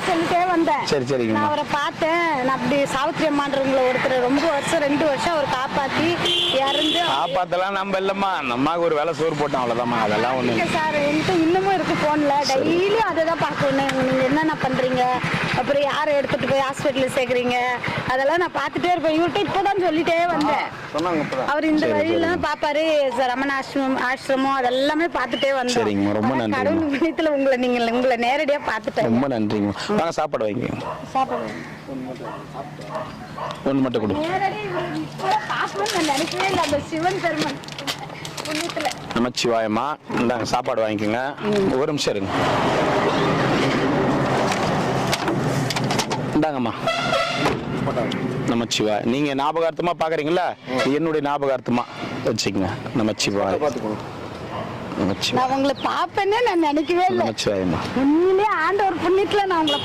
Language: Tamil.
சொல்லிட்டே வந்தேன். சரி சரிங்க. நான் அவரை பார்த்தேன். நான் அப்படி சாவித்திரி அம்மான்றவங்களை ஒருத்தர் ரொம்ப வருஷம் 2 வருஷம் அவர் காப்பாத்தி இறந்து. காப்பாத்தலாம் நம்ம இல்லம்மா, நம்மாக்கு ஒரு வேலை சோறு போட்டோம் அவ்வளவுதாம்மா. அதெல்லாம் ஒண்ணு சார் என்கிட்ட இன்னமும் இருக்கு போன்ல. டெய்லி அதை தான் பார்க்கணும். நீங்க என்னென்ன பண்றீங்க, அப்புறம் யாரை எடுத்துட்டு போய் ஹாஸ்பிட்டல் சேர்க்குறீங்க, அதெல்லாம் நான் பார்த்துட்டே இருப்பேன். இவர்கிட்ட இப்போதான் சொல்லிட்டே வந்தேன். அவர் இந்த வழியில பாப்பாரு ரமண ஆசிரமம் அதெல்லாமே பார்த்துட்டே வந்தேன். சரிங்க, ரொம்ப நன்றி. கடவுள் புண்ணியத்துல உங்களை நேரடியா பார்த்துட்டேன். ரொம்ப நன்றிங்க. வாங்க சாப்பாடு வைங்க. சாப்பாடு ஒன்று மட்டும் கொடு. நினைக்கவே இல்லை அந்த சிவன் பெருமன் புண்ணியத்துல. நமச்சிவாயம்மா, இந்தாங்க சாப்பாடு வாங்கிக்கோங்க. ஒரு நிமிஷம் இருங்க. இந்தாங்கம்மா நமச்சிவாய். நீங்க ஞாபகார்த்தமா பாக்குறீங்களா, என்னுடைய ஞாபகார்த்தமா வச்சுக்கங்க. நமச்சிவாய். நான் உங்களை பாப்பேன்னு நான் நினைக்கவே இல்லை. நமச்சிவாயம்மா. உண்மையிலே ஆண்டவர் புண்ணியத்துல நான் உங்களை